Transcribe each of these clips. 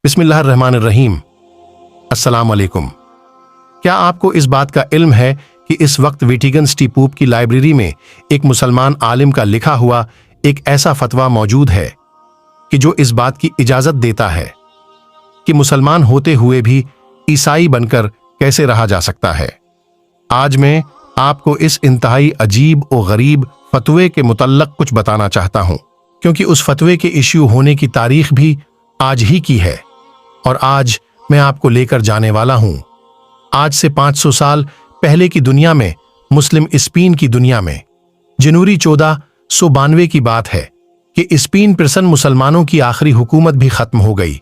बिस्मिल्लाहिर्रहमानिर्रहीम। अस्सलाम वालेकुम। क्या आपको इस बात का इल्म है कि इस वक्त वेटिकन सिटी पोप की लाइब्रेरी में एक मुसलमान आलिम का लिखा हुआ एक ऐसा फतवा मौजूद है कि जो इस बात की इजाजत देता है कि मुसलमान होते हुए भी ईसाई बनकर कैसे रहा जा सकता है। आज मैं आपको इस इंतहाई अजीब और गरीब फतवे के मुतल्लक कुछ बताना चाहता हूं, क्योंकि उस फतवे के इश्यू होने की तारीख भी आज ही की है और आज मैं आपको लेकर जाने वाला हूं आज से 500 साल पहले की दुनिया में, मुस्लिम स्पेन की दुनिया में। जनवरी 1492 की बात है कि स्पेन प्रसन्न मुसलमानों की आखिरी हुकूमत भी खत्म हो गई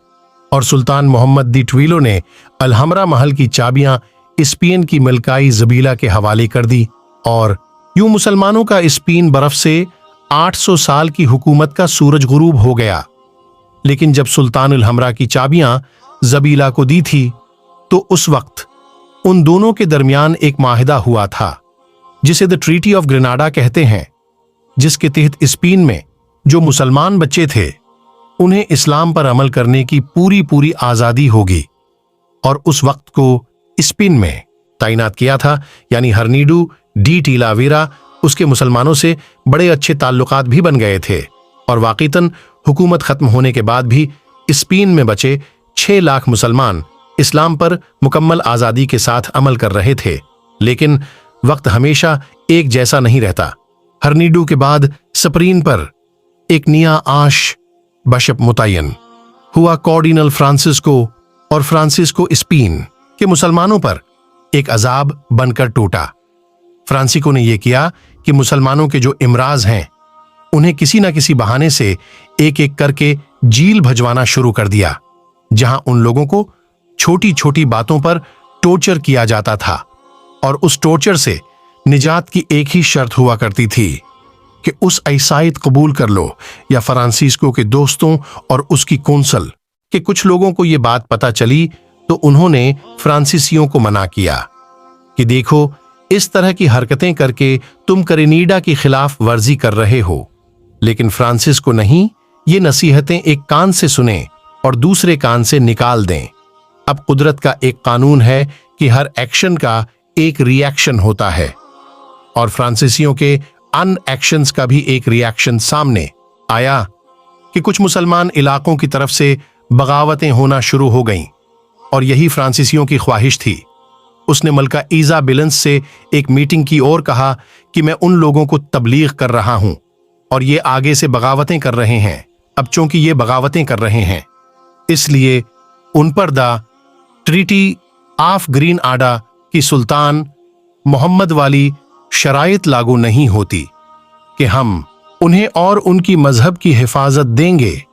और सुल्तान मोहम्मद दी ट्विलो ने अलहमरा महल की चाबियां स्पेन की मलकाई जबीला के हवाले कर दी और यूं मुसलमानों का स्पेन बर्फ से 800 साल की हुकूमत का सूरज गुरूब हो गया। लेकिन जब सुल्तान अलहमरा की चाबियां जबीला को दी थी तो उस वक्त उन दोनों के दरमियान एक माहिदा हुआ था जिसे द ट्रीटी ऑफ ग्रेनाडा कहते हैं, जिसके तहत स्पेन में जो मुसलमान बच्चे थे उन्हें इस्लाम पर अमल करने की पूरी आजादी होगी। और उस वक्त को स्पेन में तैनात किया था, यानी हर्निडू डी टीलावेरा उसके मुसलमानों से बड़े अच्छे ताल्लुकात भी बन गए थे और वाक़ईतन हुकूमत खत्म होने के बाद भी स्पेन में बचे 6 लाख मुसलमान इस्लाम पर मुकम्मल आज़ादी के साथ अमल कर रहे थे। लेकिन वक्त हमेशा एक जैसा नहीं रहता। हर्निडू के बाद स्पेन पर एक नया आश बिशप मुतय्यन हुआ, कार्डिनल फ्रांसिस्को, और फ्रांसिस्को स्पेन के मुसलमानों पर एक अजाब बनकर टूटा। फ्रांसिस्को ने यह किया कि मुसलमानों के जो इमराज हैं उन्हें किसी न किसी बहाने से एक एक करके जेल भजवाना शुरू कर दिया, जहां उन लोगों को छोटी छोटी बातों पर टॉर्चर किया जाता था। और उस टॉर्चर से निजात की एक ही शर्त हुआ करती थी कि उस ईसाईयत कबूल कर लो। या फ्रांसिस्को के दोस्तों और उसकी कौंसल के कुछ लोगों को यह बात पता चली तो उन्होंने फ्रांसीसियों को मना किया कि देखो, इस तरह की हरकतें करके तुम ग्रेनाडा की खिलाफ वर्जी कर रहे हो। लेकिन फ्रांसिस्को नहीं, ये नसीहतें एक कान से सुने और दूसरे कान से निकाल दें। अब कुदरत का एक कानून है कि हर एक्शन का एक रिएक्शन होता है और फ्रांसीसियों के अन एक्शंस का भी एक रिएक्शन सामने आया कि कुछ मुसलमान इलाकों की तरफ से बगावतें होना शुरू हो गईं और यही फ्रांसीसियों की ख्वाहिश थी। उसने मलका इजाबेलेंस से एक मीटिंग की और कहा कि मैं उन लोगों को तबलीग कर रहा हूं और ये आगे से बगावतें कर रहे हैं। अब चूंकि ये बगावतें कर रहे हैं इसलिए उन पर द ट्रीटी ऑफ ग्रेनाडा की सुल्तान मोहम्मद वाली शराइत लागू नहीं होती कि हम उन्हें और उनकी मजहब की हिफाजत देंगे,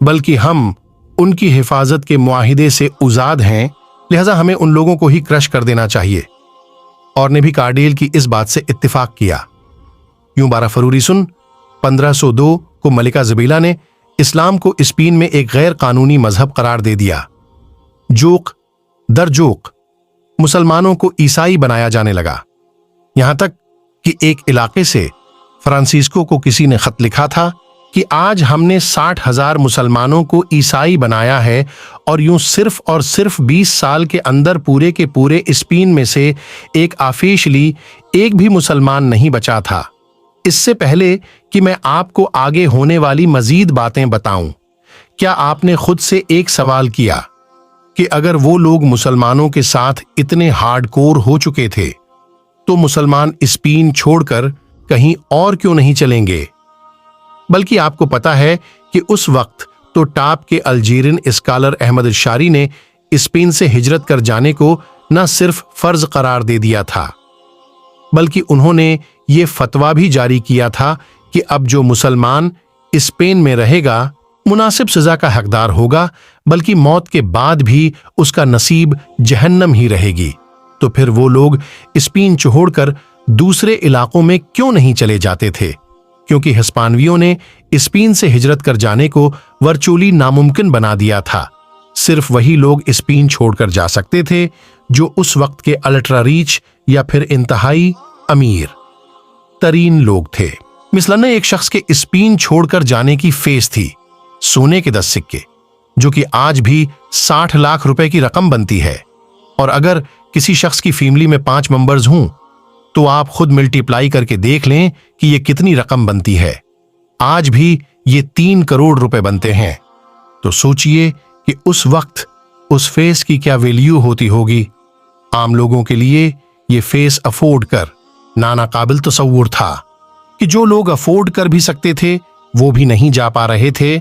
बल्कि हम उनकी हिफाजत के मुआहिदे से उजाद हैं, लिहाजा हमें उन लोगों को ही क्रश कर देना चाहिए। और ने भी कार्डियल की इस बात से इत्तिफाक किया। यूं 12 फरवरी 1502 को मलिका जबीला ने इस्लाम को स्पेन में एक गैर कानूनी मजहब करार दे दिया। जोक दर जोक मुसलमानों को ईसाई बनाया जाने लगा, यहां तक कि एक इलाके से फ्रांसिस्को को किसी ने खत लिखा था कि आज हमने 60,000 मुसलमानों को ईसाई बनाया है और यूं सिर्फ और सिर्फ 20 साल के अंदर पूरे के पूरे स्पेन में से एक ऑफिशियली एक भी मुसलमान नहीं बचा था। इससे पहले कि मैं आपको आगे होने वाली मजीद बातें बताऊं, क्या आपने खुद से एक सवाल किया कि अगर वो लोग मुसलमानों के साथ इतने हार्डकोर हो चुके थे तो मुसलमान स्पेन छोड़कर कहीं और क्यों नहीं चलेंगे? बल्कि आपको पता है कि उस वक्त तो टॉप के अल्जीरियन स्कॉलर अहमद शारी ने स्पेन से हिजरत कर जाने को न सिर्फ फर्ज करार दे दिया था, बल्कि उन्होंने ये फतवा भी जारी किया था कि अब जो मुसलमान स्पेन में रहेगा मुनासिब सजा का हकदार होगा, बल्कि मौत के बाद भी उसका नसीब जहन्नम ही रहेगी। तो फिर वो लोग स्पेन छोड़कर दूसरे इलाकों में क्यों नहीं चले जाते थे? क्योंकि हिस्पानवियों ने स्पेन से हिजरत कर जाने को वर्चुअली नामुमकिन बना दिया था। सिर्फ वही लोग स्पेन छोड़कर जा सकते थे जो उस वक्त के अल्ट्रा रीच या फिर इंतहाई अमीर तरीन लोग थे। मिसलन एक शख्स के स्पेन छोड़कर जाने की फेस थी सोने के 10 सिक्के, जो कि आज भी 60 लाख रुपए की रकम बनती है। और अगर किसी शख्स की फैमिली में 5 मेंबर्स हों तो आप खुद मल्टीप्लाई करके देख लें कि ये कितनी रकम बनती है। आज भी ये 3 करोड़ रुपए बनते हैं। तो सोचिए कि उस वक्त उस फेस की क्या वैल्यू होती होगी। आम लोगों के लिए ये फेस अफोर्ड कर नाना काबिल तसव्वुर था कि जो लोग अफोर्ड कर भी सकते थे वो भी नहीं जा पा रहे थे